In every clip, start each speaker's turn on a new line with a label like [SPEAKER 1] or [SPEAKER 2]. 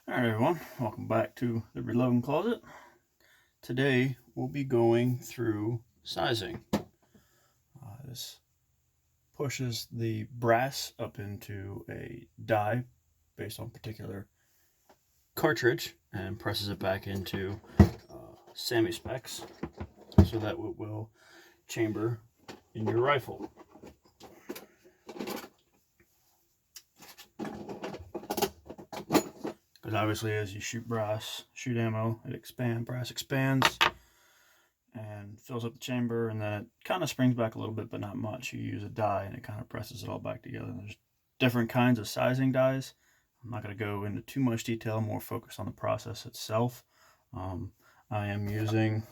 [SPEAKER 1] Alright everyone, welcome back to the Reloading Closet. Today we'll be going through sizing. This pushes the brass up into a die based on particular cartridge and presses it back into SAMI specs so that it will chamber in your rifle. Because obviously as you shoot ammo, brass expands and fills up the chamber, and then it kind of springs back a little bit, but not much. You use a die and it kind of presses it all back together. And there's different kinds of sizing dies. I'm not going to go into too much detail, more focused on the process itself. I am using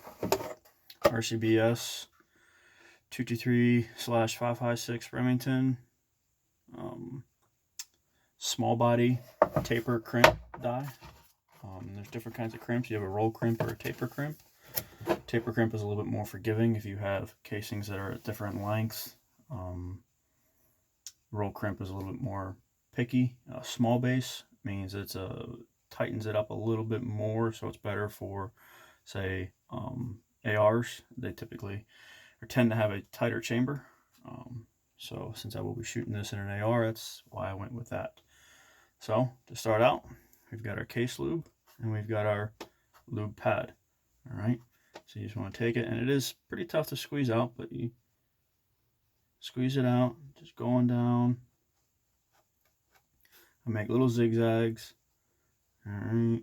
[SPEAKER 1] RCBS 223/556 Remington small body taper crimp die. There's different kinds of crimps. You have a roll crimp or a taper crimp. Taper crimp is a little bit more forgiving if you have casings that are at different lengths. Roll crimp is a little bit more picky. Small base means it's tightens it up a little bit more, so it's better for, say, ARs. They typically tend to have a tighter chamber. So since I will be shooting this in an AR, that's why I went with that. So to start out, we've got our case lube and we've got our lube pad. All right, so you just want to take it, and it is pretty tough to squeeze out, but you squeeze it out, just going down. I make little zigzags. All right,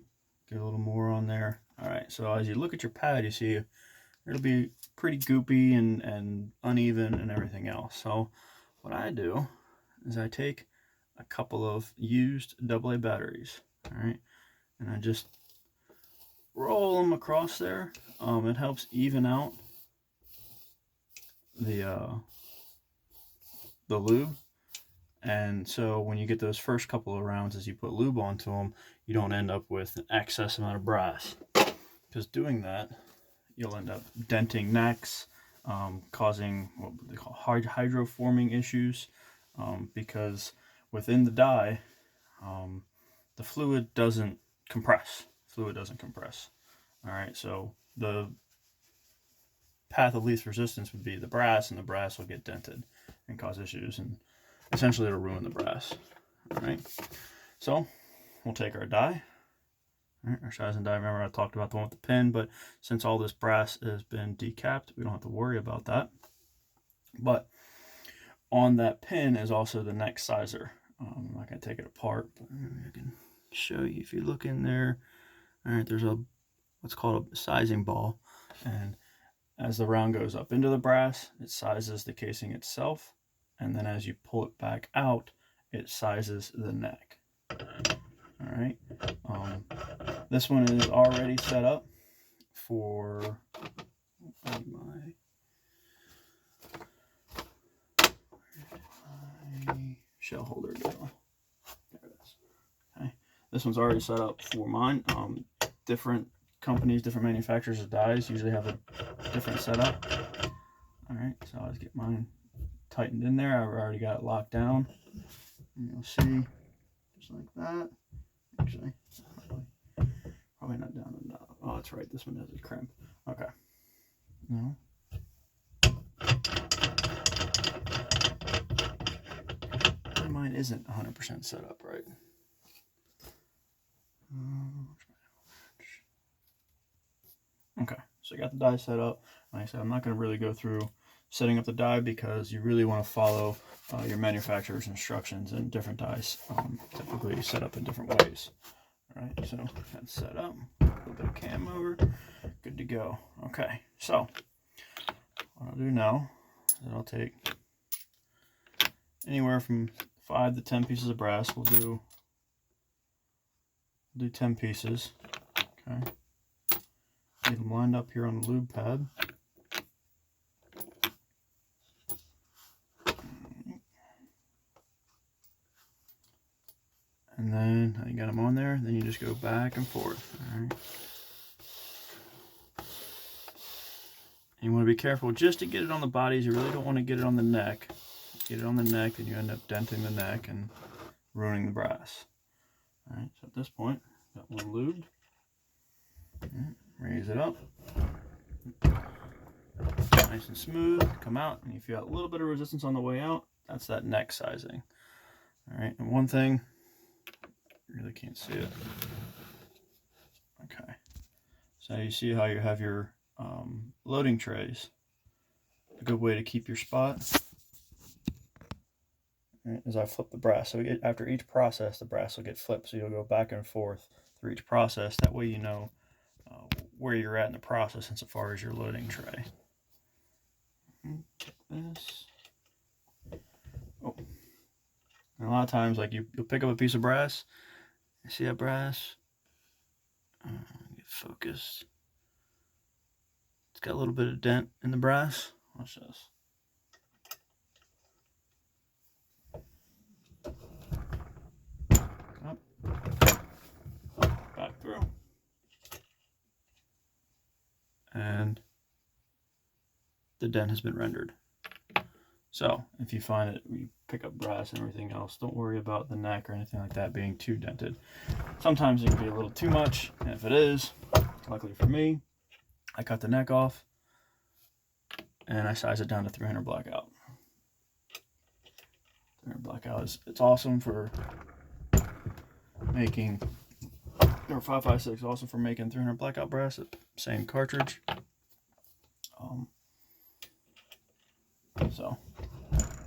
[SPEAKER 1] get a little more on there. All right, so as you look at your pad, you see it'll be pretty goopy and uneven and everything else. So what I do is I take a couple of used AA batteries, all right, and I just roll them across there. It helps even out the lube, and so when you get those first couple of rounds, as you put lube onto them, you don't end up with an excess amount of brass, because doing that you'll end up denting necks, causing what they call hydroforming issues, because within the die, the fluid doesn't compress. All right, so the path of least resistance would be the brass, and the brass will get dented and cause issues, and essentially it'll ruin the brass. All right, so we'll take our die. All right, our sizing die. Remember I talked about the one with the pin, but since all this brass has been decapped, we don't have to worry about that. But on that pin is also the neck sizer. I'm not going to take it apart, but I can show you if you look in there. All right, there's what's called a sizing ball, and as the round goes up into the brass, it sizes the casing itself, and then as you pull it back out, it sizes the neck. All right, this one is already set up for my shell holder go. There it is. Okay, this one's already set up for mine. Different companies, different manufacturers of dies usually have a different setup. All right, so I'll just get mine tightened in there. I've already got it locked down. And you'll see, just like that. Actually, probably not down enough. Oh, that's right. This one has a crimp. Okay. No. Mine isn't 100% set up right. Okay, so I got the die set up. Like I said, I'm not going to really go through setting up the die because you really want to follow your manufacturer's instructions, and different dies typically set up in different ways. All right, so that's set up. A little bit of cam over. Good to go. Okay, so what I'll do now is I'll take anywhere from 5 to 10 pieces of brass. We'll do 10 pieces. Okay. Get them lined up here on the lube pad. And then you got them on there, then you just go back and forth. All right. And you want to be careful just to get it on the bodies. You really don't want to get it on the neck. Get it on the neck, and you end up denting the neck and ruining the brass. All right, so at this point, Got one lubed. Raise it up. Nice and smooth. Come out, and if you got a little bit of resistance on the way out, that's that neck sizing. All right, and one thing, you really can't see it. Okay, so you see how you have your loading trays. A good way to keep your spot is I flip the brass. So after each process, the brass will get flipped, so you'll go back and forth through each process. That way you know where you're at in the process insofar as your loading tray. Check this. Oh, and a lot of times, like you'll pick up a piece of brass. You see that brass? Get focused. It's got a little bit of dent in the brass. Watch this. Up, back through, and the dent has been rendered. So if you find that you pick up brass and everything else, don't worry about the neck or anything like that being too dented. Sometimes it can be a little too much, and if it is, luckily for me, I cut the neck off and I size it down to 300 blackout. 300 blackout it's awesome for making, or 556 awesome for making 300 blackout brass. Same cartridge. So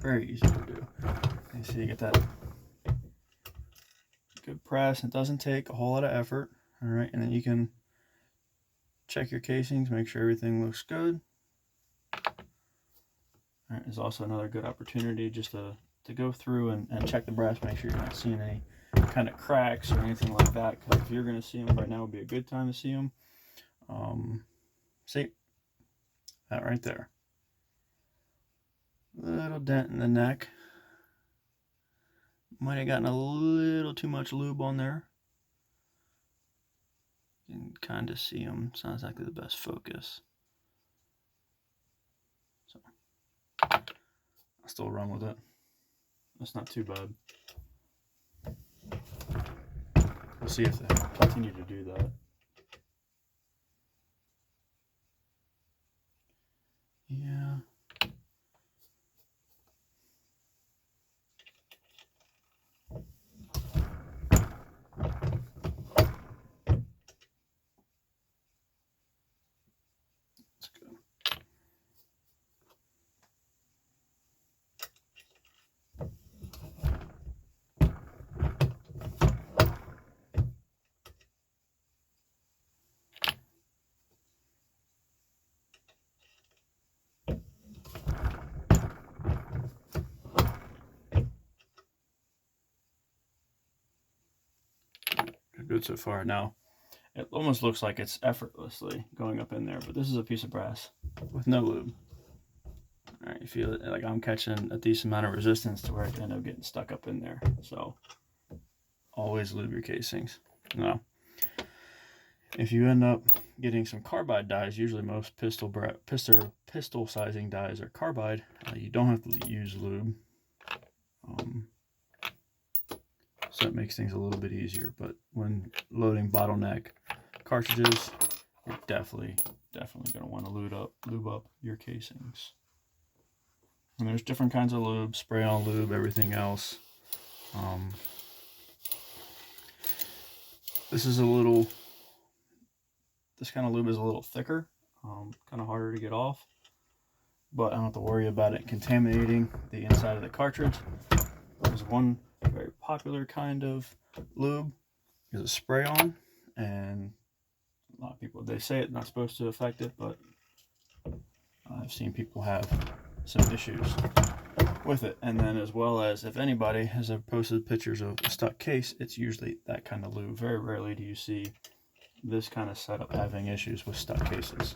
[SPEAKER 1] very easy to do. You see, you get that good press. It doesn't take a whole lot of effort. All right, and then you can check your casings, make sure everything looks good. All right, there's also another good opportunity just to go through and check the brass, make sure you're not seeing any kind of cracks or anything like that. Because if you're going to see them right now, would be a good time to see them. See that right there. Little dent in the neck. Might have gotten a little too much lube on there. You can kind of see them. It's not exactly the best focus. So I'll still run with it. That's not too bad. We'll see if they continue to do that. Yeah. That's good. Good so far. Now it almost looks like it's effortlessly going up in there, but this is a piece of brass with no lube. All right, you feel it, like I'm catching a decent amount of resistance to where it end up getting stuck up in there. So always lube your casings. Now if you end up getting some carbide dies, usually most pistol sizing dies are carbide, you don't have to use lube. So it makes things a little bit easier, but when loading bottleneck cartridges, you're definitely going to want to lube up your casings. And there's different kinds of lube, spray on lube, everything else. This kind of lube is a little thicker, kind of harder to get off, but I don't have to worry about it contaminating the inside of the cartridge. There's one very popular kind of lube is a spray on, and a lot of people, they say it's not supposed to affect it, but I've seen people have some issues with it. And then as well as, if anybody has posted pictures of a stuck case, it's usually that kind of lube. Very rarely do you see this kind of setup having issues with stuck cases.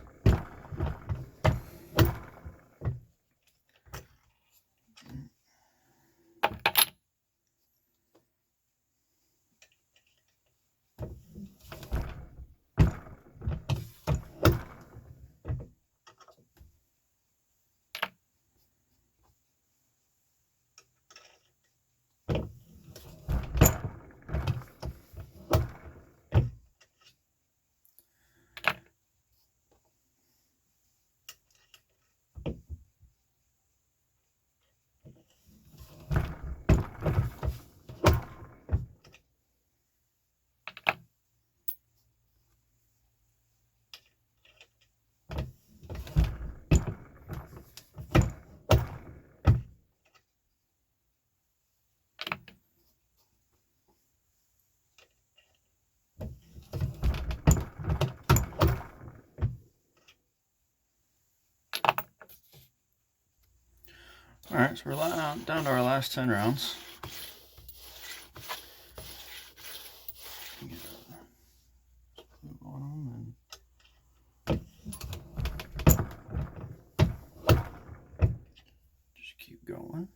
[SPEAKER 1] Alright, so we're down to our last 10 rounds. Get lube on them and just keep going.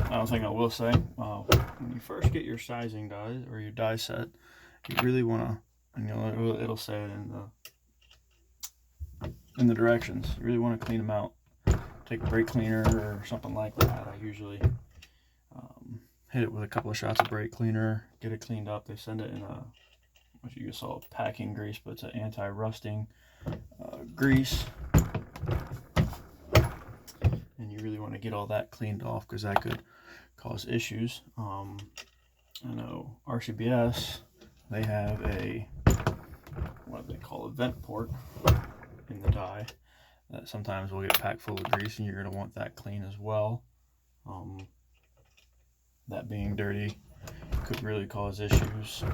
[SPEAKER 1] Another thing I will say, when you first get your sizing die or your die set, you really want to, and it'll say it in the directions. You really want to clean them out. Take a brake cleaner or something like that. I usually hit it with a couple of shots of brake cleaner, get it cleaned up. They send it in what you call packing grease, but it's an anti-rusting grease. And you really want to get all that cleaned off because that could cause issues. I know RCBS, they have what they call a vent port in the die that sometimes will get packed full of grease, and you're going to want that clean as well. That being dirty could really cause issues.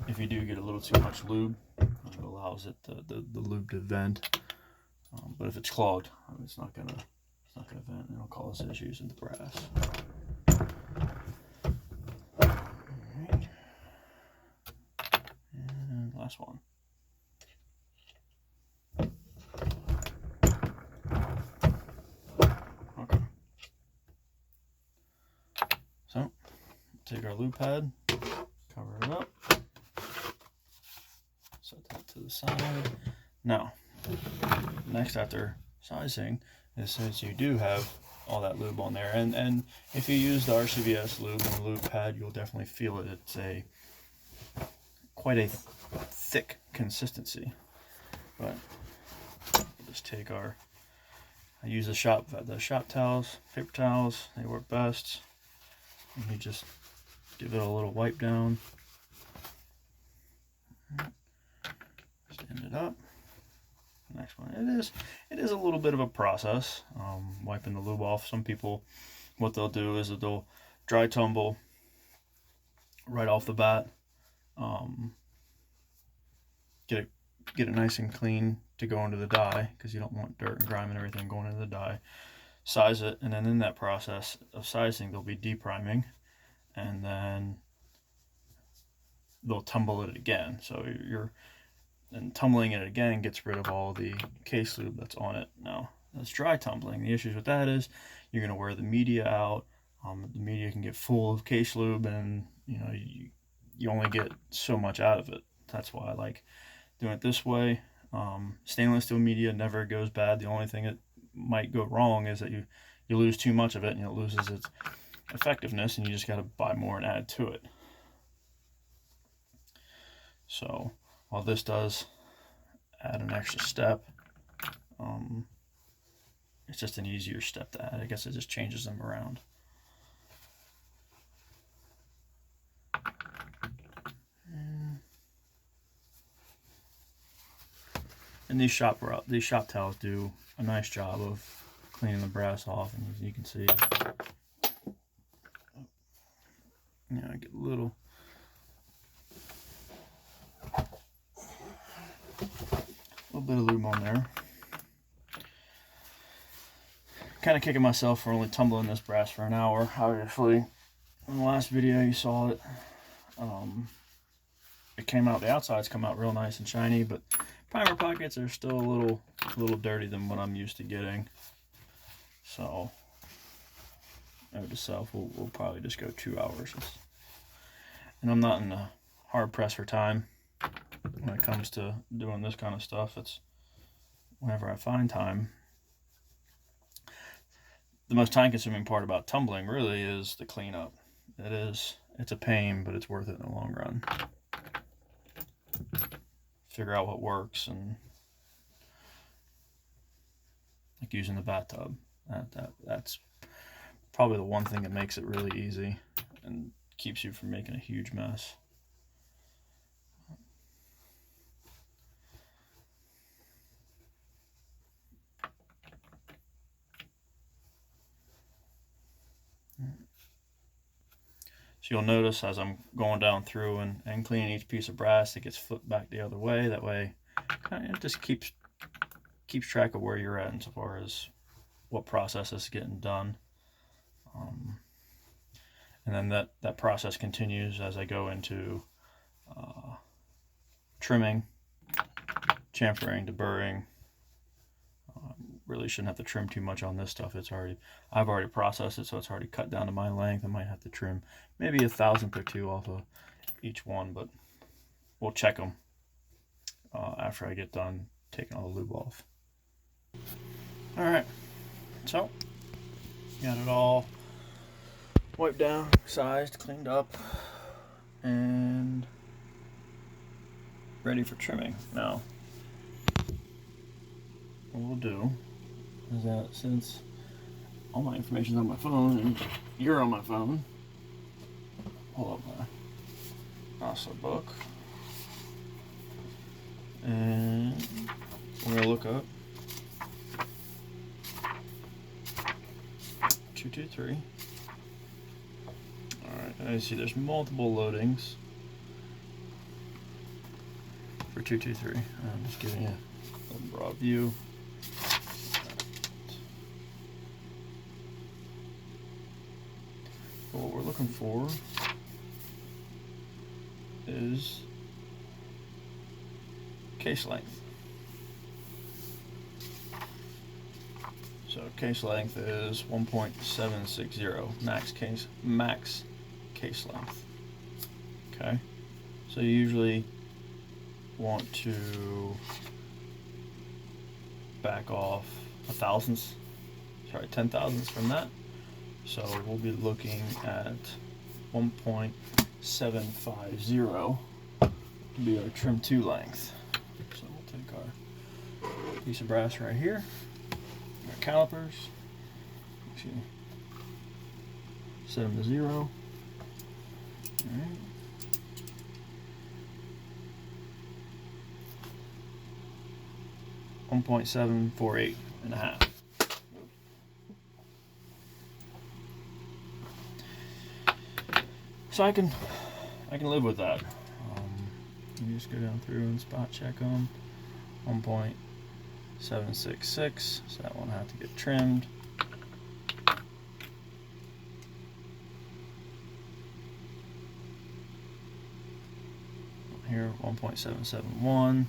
[SPEAKER 1] If you do get a little too much lube, it allows the lube to vent. But if it's clogged, it's not gonna vent. It'll cause issues in the brass. Alright. And last one. Okay. So, take our lube pad, cover it up, set that to the side. Now, next after sizing, it says you do have all that lube on there, and if you use the RCBS lube and the lube pad, you'll definitely feel it. It's quite a thick consistency. But we'll just take I use the shop towels, paper towels. They work best. And you just give it a little wipe down. Stand it up. Next one. It is a little bit of a process, wiping the lube off. Some people, what they'll do is that they'll dry tumble right off the bat, get it nice and clean to go into the die, because you don't want dirt and grime and everything going into the die. Size it, and then in that process of sizing, they'll be depriming, and then they'll tumble it again. So and tumbling it again gets rid of all the case lube that's on it. Now, that's dry tumbling. The issues with that is you're going to wear the media out. The media can get full of case lube, and you only get so much out of it. That's why I like doing it this way. Stainless steel media never goes bad. The only thing that might go wrong is that you lose too much of it, and it loses its effectiveness, and you just got to buy more and add to it. So while this does add an extra step, it's just an easier step to add. I guess it just changes them around. And these shop towels do a nice job of cleaning the brass off, and as you can see, I get a little bit of lube on there. Kind of kicking myself for only tumbling this brass for an hour. Obviously, in the last video you saw it. It came out. The outsides come out real nice and shiny, but primer pockets are still a little dirty than what I'm used to getting. So, note to self, we'll probably just go 2 hours. And I'm not in a hard press for time when it comes to doing this kind of stuff. It's whenever I find time. The most time-consuming part about tumbling really is the cleanup. It's a pain, but it's worth it in the long run. Figure out what works, and like using the bathtub. That's probably the one thing that makes it really easy and keeps you from making a huge mess. So you'll notice as I'm going down through and cleaning each piece of brass, it gets flipped back the other way. That way, kind of just keeps track of where you're at as far as what process is getting done. And then that process continues as I go into trimming, chamfering, deburring. Really shouldn't have to trim too much on this stuff. I've already processed it, so it's already cut down to my length. I might have to trim maybe 1/1000th or 2 off of each one, but we'll check them after I get done taking all the lube off. All right, so got it all wiped down, sized, cleaned up, and ready for trimming. Now, what we'll do is that since all my information's on my phone and you're on my phone, pull up my NASA book and we're gonna look up 223. Alright, I see there's multiple loadings for 223. I'm just giving you a broad view. But what we're looking for is case length. So case length is 1.760 max case length. Okay, so you usually want to back off 10,000ths from that. So we'll be looking at 1.750 to be our trim 2 length. So we'll take our piece of brass right here, our calipers, set them to 0. All right. (1.748.5). So I can live with that. You just go down through and spot check them. 1.766, so that won't have to get trimmed. Here 1.771.